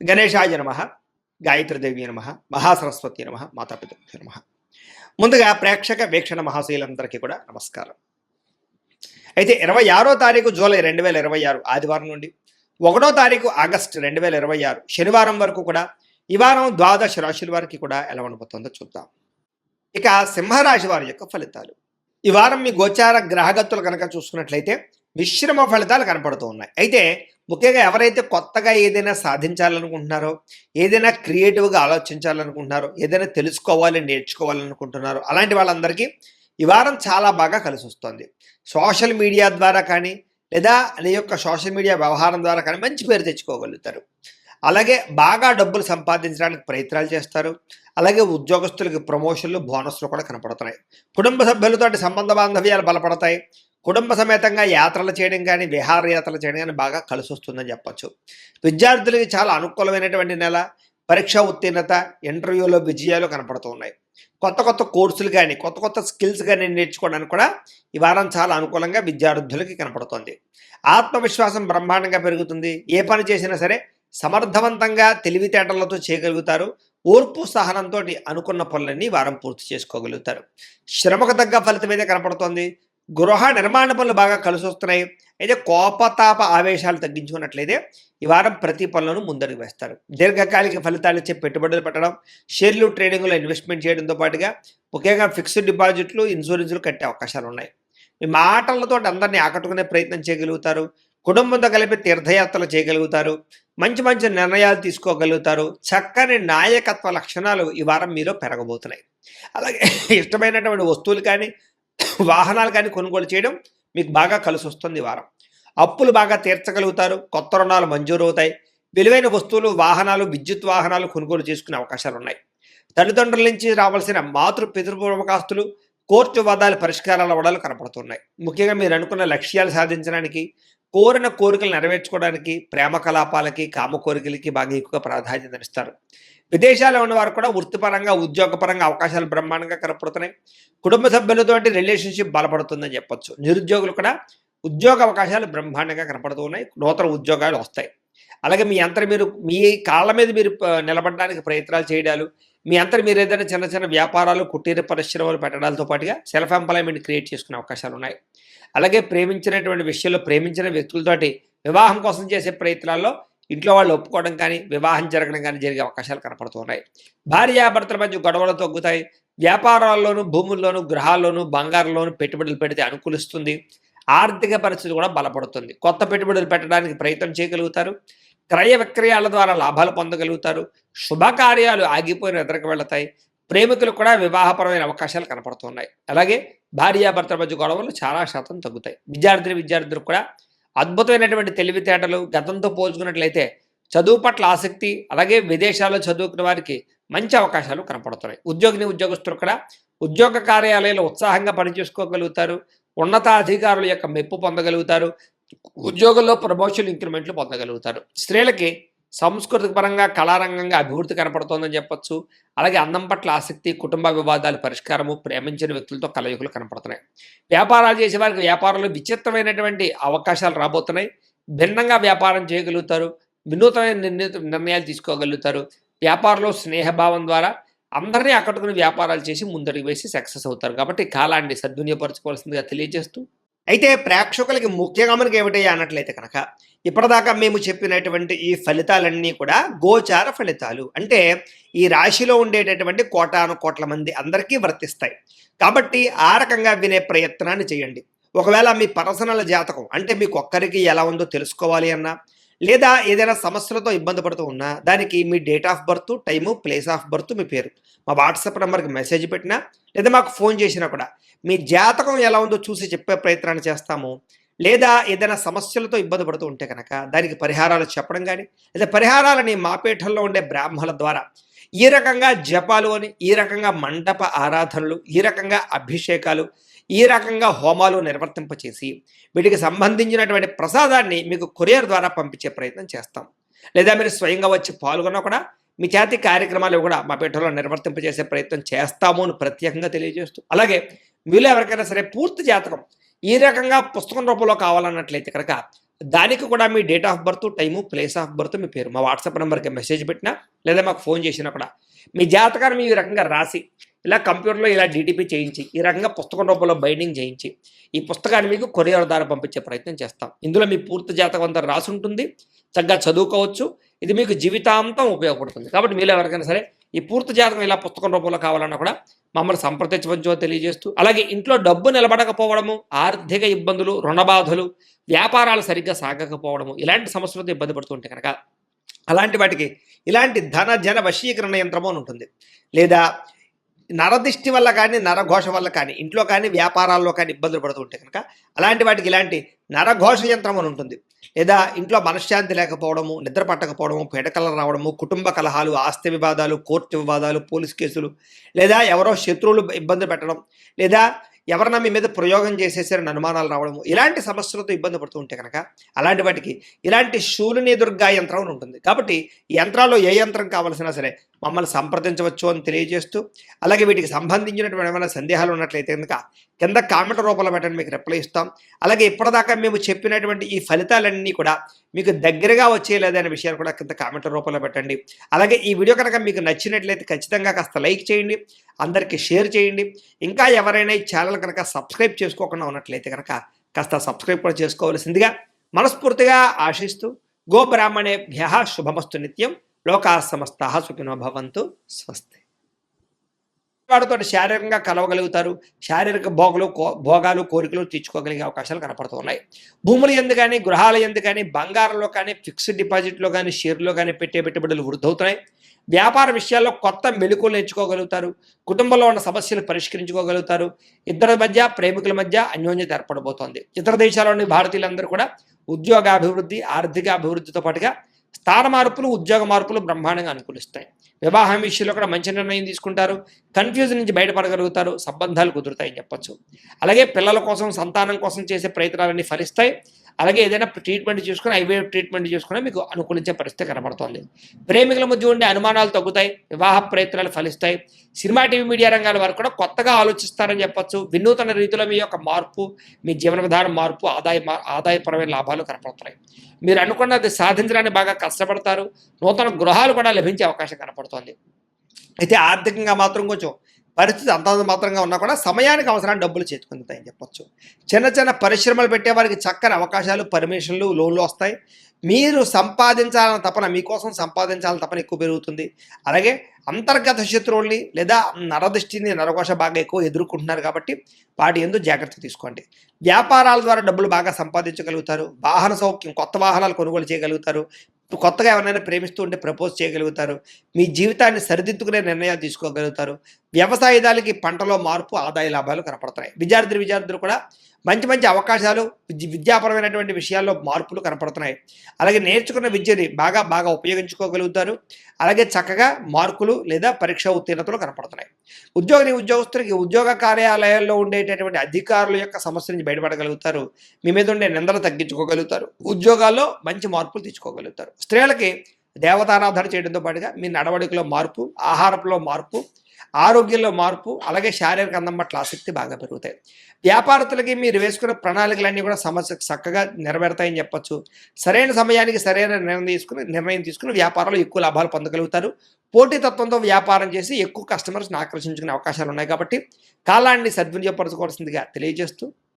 గణేశాయ నమః, గాయత్రీదేవి నమః, మహాసరస్వతి నమః, మాతాపితృభ్యో నమః. ముందుగా ప్రేక్షక వీక్షణ మహాశీలందరికీ కూడా నమస్కారం. అయితే 26వ తారీఖు జూలై 2026 ఆదివారం నుండి 1వ తారీఖు ఆగస్టు 2026 శనివారం వరకు కూడా ఈ వారం ద్వాదశ రాశుల వారికి కూడా ఎలా ఉండబోతుందో చూద్దాం. ఇక సింహరాశి వారి యొక్క ఫలితాలు. ఈ వారం మీ గోచార గ్రహగతులు కనుక చూసుకున్నట్లయితే మిశ్రమ ఫలితాలు కనపడుతూ ఉన్నాయి. అయితే ముఖ్యంగా ఎవరైతే కొత్తగా ఏదైనా సాధించాలనుకుంటున్నారో, ఏదైనా క్రియేటివ్గా ఆలోచించాలనుకుంటున్నారో, ఏదైనా తెలుసుకోవాలి నేర్చుకోవాలనుకుంటున్నారో అలాంటి వాళ్ళందరికీ ఈ వారం చాలా బాగా కలిసి వస్తుంది. సోషల్ మీడియా ద్వారా కానీ లేదా నీ యొక్క సోషల్ మీడియా వ్యవహారం ద్వారా కానీ మంచి పేరు తెచ్చుకోగలుగుతారు. అలాగే బాగా డబ్బులు సంపాదించడానికి ప్రయత్నాలు చేస్తారు. అలాగే ఉద్యోగస్తులకి ప్రమోషన్లు బోనస్లు కూడా కనపడుతున్నాయి. కుటుంబ సభ్యులతోటి సంబంధ బాంధవ్యాలు బలపడతాయి. కుటుంబ సమేతంగా యాత్రలు చేయడం కానీ విహారయాత్రలు చేయడం కానీ బాగా కలిసి వస్తుందని చెప్పచ్చు. విద్యార్థులకి చాలా అనుకూలమైనటువంటి నెల. పరీక్షా ఉత్తీర్ణత, ఇంటర్వ్యూలో విజయాలు కనపడుతూ ఉన్నాయి. కొత్త కొత్త కోర్సులు కానీ కొత్త కొత్త స్కిల్స్ కానీ నేర్చుకోవడానికి కూడా ఈ వారం చాలా అనుకూలంగా విద్యార్థులకి కనపడుతుంది. ఆత్మవిశ్వాసం బ్రహ్మాండంగా పెరుగుతుంది. ఏ పని చేసినా సరే సమర్థవంతంగా తెలివితేటలతో చేయగలుగుతారు. ఓర్పు సహనంతో అనుకున్న పనులన్నీ వారం పూర్తి చేసుకోగలుగుతారు. శ్రమకు తగ్గ ఫలితం అయితే కనపడుతోంది. గృహ నిర్మాణ పనులు బాగా కలిసి వస్తున్నాయి. అయితే కోపతాప ఆవేశాలు తగ్గించుకున్నట్లయితే ఈ వారం ప్రతి పనులను ముందడుగు వేస్తారు. దీర్ఘకాలిక ఫలితాలు ఇచ్చే పెట్టుబడులు పెట్టడం, షేర్లు ట్రేడింగ్లో ఇన్వెస్ట్మెంట్ చేయడంతో పాటుగా ముఖ్యంగా ఫిక్స్డ్ డిపాజిట్లు, ఇన్సూరెన్సులు కట్టే అవకాశాలు ఉన్నాయి. మీ మాటలతో అందరినీ ఆకట్టుకునే ప్రయత్నం చేయగలుగుతారు. కుటుంబంతో కలిపి తీర్థయాత్రలు చేయగలుగుతారు. మంచి మంచి నిర్ణయాలు తీసుకోగలుగుతారు. చక్కని నాయకత్వ లక్షణాలు ఈ వారం మీలో పెరగబోతున్నాయి. అలాగే ఇష్టమైనటువంటి వస్తువులు కానీ వాహనాలు కానీ కొనుగోలు చేయడం మీకు బాగా కలిసి వస్తుంది. ఈ వారం అప్పులు బాగా తీర్చగలుగుతారు. కొత్త రుణాలు మంజూరు అవుతాయి. విలువైన వస్తువులు, వాహనాలు, విద్యుత్ వాహనాలు కొనుగోలు చేసుకునే అవకాశాలు ఉన్నాయి. తల్లిదండ్రుల నుంచి రావాల్సిన పితృపూర్వకాస్తులు, కోర్టు వాదాల పరిష్కారాల వడాలు కనపడుతున్నాయి. ముఖ్యంగా మీరు అనుకున్న లక్ష్యాలు సాధించడానికి, కోరిన కోరికలు నెరవేర్చుకోవడానికి, ప్రేమ కలాపాలకి, కామ కోరికలకి బాగా ఎక్కువగా ప్రాధాన్యతనిస్తారు. విదేశాల్లో ఉన్నవారు కూడా వృత్తిపరంగా, ఉద్యోగపరంగా అవకాశాలు బ్రహ్మాండంగా కనపడుతున్నాయి. కుటుంబ సభ్యులతోటి రిలేషన్షిప్ బలపడుతుందని చెప్పొచ్చు. నిరుద్యోగులు కూడా ఉద్యోగ అవకాశాలు బ్రహ్మాండంగా కనపడుతూ ఉన్నాయి. నూతన ఉద్యోగాలు వస్తాయి. అలాగే మీరు మీ కాళ్ళ మీద మీరు నిలబడడానికి ప్రయత్నాలు చేయడాలు, మీ మీరు ఏదైనా చిన్న చిన్న వ్యాపారాలు, కుటీర పరిశ్రమలు పెట్టడాలతో పాటుగా సెల్ఫ్ ఎంప్లాయ్మెంట్ క్రియేట్ చేసుకునే అవకాశాలు ఉన్నాయి. అలాగే ప్రేమించినటువంటి విషయంలో ప్రేమించిన వ్యక్తులతోటి వివాహం కోసం చేసే ప్రయత్నాల్లో ఇంట్లో వాళ్ళు ఒప్పుకోవడం కానీ, వివాహం జరగడం కానీ జరిగే అవకాశాలు కనపడుతున్నాయి. భార్యాభర్తల మధ్య గొడవలు తగ్గుతాయి. వ్యాపారాల్లోనూ, భూముల్లోనూ, గృహాల్లోనూ, బంగారంలోనూ పెట్టుబడులు పెడితే అనుకూలిస్తుంది. ఆర్థిక పరిస్థితి కూడా బలపడుతుంది. కొత్త పెట్టుబడులు పెట్టడానికి ప్రయత్నం చేయగలుగుతారు. క్రయ విక్రయాల ద్వారా లాభాలు పొందగలుగుతారు. శుభకార్యాలు ఆగిపోయిన ఎదురుకు వెళతాయి. ప్రేమికులు కూడా వివాహపరమైన అవకాశాలు కనపడుతున్నాయి. అలాగే భార్యాభర్తల మధ్య గొడవలు చాలా శాతం తగ్గుతాయి. విద్యార్థులు కూడా అద్భుతమైనటువంటి తెలివితేటలు. గతంతో పోల్చుకున్నట్లయితే చదువు పట్ల ఆసక్తి, అలాగే విదేశాల్లో చదువుకున్న వారికి మంచి అవకాశాలు కనపడుతున్నాయి. ఉద్యోగస్తులు కూడా ఉద్యోగ కార్యాలయాల్లో ఉత్సాహంగా పనిచేసుకోగలుగుతారు. ఉన్నతాధికారుల యొక్క మెప్పు పొందగలుగుతారు. ఉద్యోగంలో ప్రమోషన్, ఇంక్రిమెంట్లు పొందగలుగుతారు. స్త్రీలకి సాంస్కృతిక పరంగా, కళారంగంగా అభివృద్ధి కనపడుతోందని చెప్పొచ్చు. అలాగే అందం పట్ల ఆసక్తి, కుటుంబ వివాదాల పరిష్కారము, ప్రేమించిన వ్యక్తులతో కలయికలు కనపడుతున్నాయి. వ్యాపారాలు చేసే వారికి వ్యాపారంలో విచిత్రమైనటువంటి అవకాశాలు రాబోతున్నాయి. భిన్నంగా వ్యాపారం చేయగలుగుతారు. వినూతమైన నిర్ణయాలు తీసుకోగలుగుతారు. వ్యాపారంలో స్నేహభావం ద్వారా అందరినీ ఆకట్టుకుని వ్యాపారాలు చేసి ముందడుగు వేసి సక్సెస్ అవుతారు. కాబట్టి కాలాన్ని సద్వినియోగపరచుకోవాల్సిందిగా తెలియజేస్తూ, అయితే ప్రేక్షకులకి ముఖ్యంగా మనకి ఏమిటయ్యా అన్నట్లయితే కనుక ఇప్పటిదాకా మేము చెప్పినటువంటి ఈ ఫలితాలన్నీ కూడా గోచార ఫలితాలు. అంటే ఈ రాశిలో ఉండేటటువంటి కోటాను కోట్ల మంది అందరికీ వర్తిస్తాయి. కాబట్టి ఆ రకంగా వినే ప్రయత్నాన్ని చేయండి. ఒకవేళ మీ పర్సనల్ జాతకం అంటే మీకు ఒక్కరికి ఎలా ఉందో తెలుసుకోవాలి అన్నా, లేదా ఏదైనా సమస్యలతో ఇబ్బంది పడుతూ ఉన్నా దానికి మీ date of birth, time, place of birth, మీ పేరు మా వాట్సాప్ నెంబర్కి మెసేజ్ పెట్టినా లేదా మాకు ఫోన్ చేసినా కూడా మీ జాతకం ఎలా ఉందో చూసి చెప్పే ప్రయత్నాన్ని చేస్తాము. లేదా ఏదైనా సమస్యలతో ఇబ్బంది పడుతూ ఉంటే కనుక దానికి పరిహారాలు చెప్పడం కానీ, లేదా పరిహారాలని మా పీఠంలో ఉండే బ్రాహ్మణుల ద్వారా ఈ రకంగా జపాలు అని, ఈ రకంగా మండప ఆరాధనలు, ఈ రకంగా అభిషేకాలు, ఈ రకంగా హోమాలు నిర్వర్తింపచేసి వీటికి సంబంధించినటువంటి ప్రసాదాన్ని మీకు కొరియర్ ద్వారా పంపించే ప్రయత్నం చేస్తాం. లేదా మీరు స్వయంగా వచ్చి పాల్గొన్నా కూడా మీ చేతి కార్యక్రమాలు కూడా మా పీఠంలో నిర్వర్తింపజేసే ప్రయత్నం చేస్తాము అని ప్రత్యేకంగా తెలియజేస్తూ, అలాగే మీలో ఎవరికైనా సరే పూర్తి జాతకం ఈ రకంగా పుస్తకం రూపంలో కావాలన్నట్లయితే కనుక దానికి కూడా మీ date of birth, time, place of birth, మీ పేరు మా వాట్సాప్ నెంబర్‌కి మెసేజ్ పెట్టినా లేదా మాకు ఫోన్ చేసినా కూడా మీ జాతకాన్ని ఈ రకంగా రాసి ఇలా కంప్యూటర్‌లో ఇలా డీటీపీ చేయించి, ఈ రకంగా పుస్తకం రూపంలో బైండింగ్ చేయించి, ఈ పుస్తకాన్ని మీకు కొరియర్ ద్వారా పంపించే ప్రయత్నం చేస్తాం. ఇందులో మీ పూర్తి జాతకం అంతా రాసుంటుంది. చక్కగా చదువుకోవచ్చు. ఇది మీకు జీవితాంతం ఉపయోగపడుతుంది. కాబట్టి మీలో ఎవరికైనా సరే ఈ పూర్తి జాతకం ఇలా పుస్తకం రూపంలో కావాలన్నా కూడా మమ్మల్ని సంప్రదించవచ్చో తెలియజేస్తూ, అలాగే ఇంట్లో డబ్బు నిలబడకపోవడము, ఆర్థిక ఇబ్బందులు, రుణ బాధలు, వ్యాపారాలు సరిగ్గా సాగకపోవడము, ఇలాంటి సమస్యలతో ఇబ్బంది పడుతుంటే కనుక అలాంటి వాటికి ఇలాంటి ధన జన వశీకరణ యంత్రము అని ఉంటుంది. లేదా నరదిష్టి వల్ల కానీ, నరఘోష వల్ల కానీ, ఇంట్లో కానీ, వ్యాపారాల్లో కానీ ఇబ్బందులు పడుతూ ఉంటే కనుక అలాంటి వాటికి ఇలాంటి నరఘోష యంత్రం అని ఉంటుంది. లేదా ఇంట్లో మనశ్శాంతి లేకపోవడము, నిద్ర పట్టకపోవడము, పీడకలలు రావడము, కుటుంబ కలహాలు, ఆస్తి వివాదాలు, కోర్టు వివాదాలు, పోలీస్ కేసులు, లేదా ఎవరో శత్రువులు ఇబ్బంది పెట్టడం, లేదా ఎవరన్నా మీ మీద ప్రయోగం చేసేసారని అనుమానాలు రావడము, ఇలాంటి సమస్యలతో ఇబ్బంది పడుతూ ఉంటే కనుక అలాంటి వాటికి ఇలాంటి శూలిని దుర్గా యంత్రం అని ఉంటుంది. కాబట్టి ఈ యంత్రాల్లో ఏ యంత్రం కావాల్సినా సరే మమ్మల్ని సంప్రదించవచ్చు అని తెలియజేస్తూ, అలాగే వీటికి సంబంధించినటువంటి ఏమైనా సందేహాలు ఉన్నట్లయితే కనుక కింద కామెంట్ రూపంలో పెట్టండి, మీకు రిప్లై ఇస్తాం. అలాగే ఇప్పటిదాకా మేము చెప్పినటువంటి ఈ ఫలితాలన్నీ కూడా మీకు దగ్గరగా వచ్చేయలేదనే విషయాలు కూడా కింద కామెంట్ రూపంలో పెట్టండి. అలాగే ఈ వీడియో కనుక మీకు నచ్చినట్లయితే ఖచ్చితంగా కాస్త లైక్ చేయండి, అందరికీ షేర్ చేయండి. ఇంకా ఎవరైనా ఈ ఛానల్ కనుక సబ్స్క్రైబ్ చేసుకోకుండా ఉన్నట్లయితే కనుక కాస్త సబ్స్క్రైబ్ కూడా చేసుకోవాల్సిందిగా మనస్ఫూర్తిగా ఆశిస్తూ, గోబ్రాహ్మణేభ్యః శుభమస్తు నిత్యం, లోకాః సమస్తాః సుఖినో భవంతు, స్వస్తి. వాడితో శారీరకంగా కలవగలుగుతారు. శారీరక భోగాలు, కోరికలు తీర్చుకోగలిగే అవకాశాలు కనపడుతూ ఉన్నాయి. భూముల యందు కానీ, గృహాల యందు కానీ, బంగారంలో కానీ, ఫిక్స్డ్ డిపాజిట్లో కానీ, షేర్లో కానీ పెట్టే పెట్టుబడులు వృద్ధవుతున్నాయి. వ్యాపార విషయాల్లో కొత్త మెళుకువలు నేర్చుకోగలుగుతారు. కుటుంబంలో ఉన్న సమస్యలు పరిష్కరించుకోగలుగుతారు. ఇద్దరి మధ్య, ప్రేమికుల మధ్య అన్యోన్యత ఏర్పడబోతోంది. ఇతర దేశాల్లోని భారతీయులందరూ కూడా ఉద్యోగాభివృద్ధి, ఆర్థిక అభివృద్ధితో పాటుగా స్థాన మార్పులు, ఉద్యోగ మార్పులు బ్రహ్మాండంగా అనుకూలిస్తాయి. వివాహం విషయంలో కూడా మంచి నిర్ణయం తీసుకుంటారు. కన్ఫ్యూజన్ నుంచి బయటపడగలుగుతారు. సంబంధాలు కుదురుతాయని చెప్పొచ్చు. అలాగే పిల్లల కోసం, సంతానం కోసం చేసే ప్రయత్నాలన్నీ ఫలిస్తాయి. అలాగే ఏదైనా ట్రీట్మెంట్ చేసుకుని, ఐవీఎఫ్ ట్రీట్మెంట్ చేసుకుని మీకు అనుకూలించే పరిస్థితి కనబడుతోంది. ప్రేమికుల మధ్య ఉండే అనుమానాలు తగ్గుతాయి. వివాహ ప్రయత్నాలు ఫలిస్తాయి. సినిమా, టీవీ, మీడియా రంగాల వారు కూడా కొత్తగా ఆలోచిస్తారని చెప్పొచ్చు. వినూతన రీతిలో మీ యొక్క మార్పు, మీ జీవన విధానం మార్పు, ఆదాయపరమైన లాభాలు కనపడుతున్నాయి. మీరు అనుకున్నది సాధించడానికి బాగా కష్టపడతారు. నూతన గృహాలు కూడా లభించే అవకాశం కనపడుతోంది. అయితే ఆర్థికంగా మాత్రం కొంచెం పరిస్థితి అంతంత మాత్రంగా ఉన్నా కూడా సమయానికి అవసరాన్ని డబ్బులు చేతుకుందుతాయని చెప్పొచ్చు. చిన్న చిన్న పరిశ్రమలు పెట్టే వారికి చక్కని అవకాశాలు, పర్మిషన్లు, లోన్లు వస్తాయి. మీరు సంపాదించాలన్న తపన, మీకోసం సంపాదించాలని తపన ఎక్కువ పెరుగుతుంది. అలాగే అంతర్గత శత్రువుల్ని లేదా నరదృష్టిని, నరకోశ బాగా ఎక్కువ ఎదుర్కొంటున్నారు కాబట్టి వాటి యందు జాగ్రత్త తీసుకోండి. వ్యాపారాల ద్వారా డబ్బులు బాగా సంపాదించగలుగుతారు. వాహన సౌఖ్యం, కొత్త వాహనాలు కొనుగోలు చేయగలుగుతారు. కొత్తగా ఎవరైనా ప్రేమిస్తూ ఉంటే ప్రపోజ్ చేయగలుగుతారు. మీ జీవితాన్ని సరిదిద్దుకునే నిర్ణయాలు తీసుకోగలుగుతారు. వ్యవసాయదారులకి పంటలో మార్పు, ఆదాయ లాభాలు కనపడుతున్నాయి. విద్యార్థులు కూడా మంచి మంచి అవకాశాలు, విద్యాపరమైనటువంటి విషయాల్లో మార్పులు కనపడుతున్నాయి. అలాగే నేర్చుకున్న విద్యని బాగా ఉపయోగించుకోగలుగుతారు. అలాగే చక్కగా మార్కులు లేదా పరీక్ష ఉత్తీర్ణతలు కనపడుతున్నాయి. ఉద్యోగస్తులకి ఉద్యోగ కార్యాలయాల్లో ఉండేటటువంటి అధికారుల యొక్క సమస్య నుంచి బయటపడగలుగుతారు. మీ మీద ఉండే నిందలు తగ్గించుకోగలుగుతారు. ఉద్యోగాల్లో మంచి మార్పులు తెచ్చుకోగలుగుతారు. స్త్రీలకి దేవతారాధన చేయడంతో పాటుగా మీ నడవడికలో మార్పు, ఆహారంలో మార్పు, ఆరోగ్యంలో మార్పు, అలాగే శారీరక అందం పట్ల ఆసక్తి బాగా పెరుగుతాయి. వ్యాపారస్తులకి మీరు వేసుకున్న ప్రణాళికలన్నీ కూడా చక్కగా నెరవేరుతాయని చెప్పొచ్చు. సరైన సమయానికి సరైన నిర్ణయం తీసుకుని వ్యాపారంలో ఎక్కువ లాభాలు పొందగలుగుతారు. పోటీతత్వంతో వ్యాపారం చేసి ఎక్కువ కస్టమర్స్ని ఆకర్షించుకునే అవకాశాలు ఉన్నాయి. కాబట్టి కాలాన్ని సద్వినియోగపరచుకోవాల్సిందిగా తెలియజేస్తూ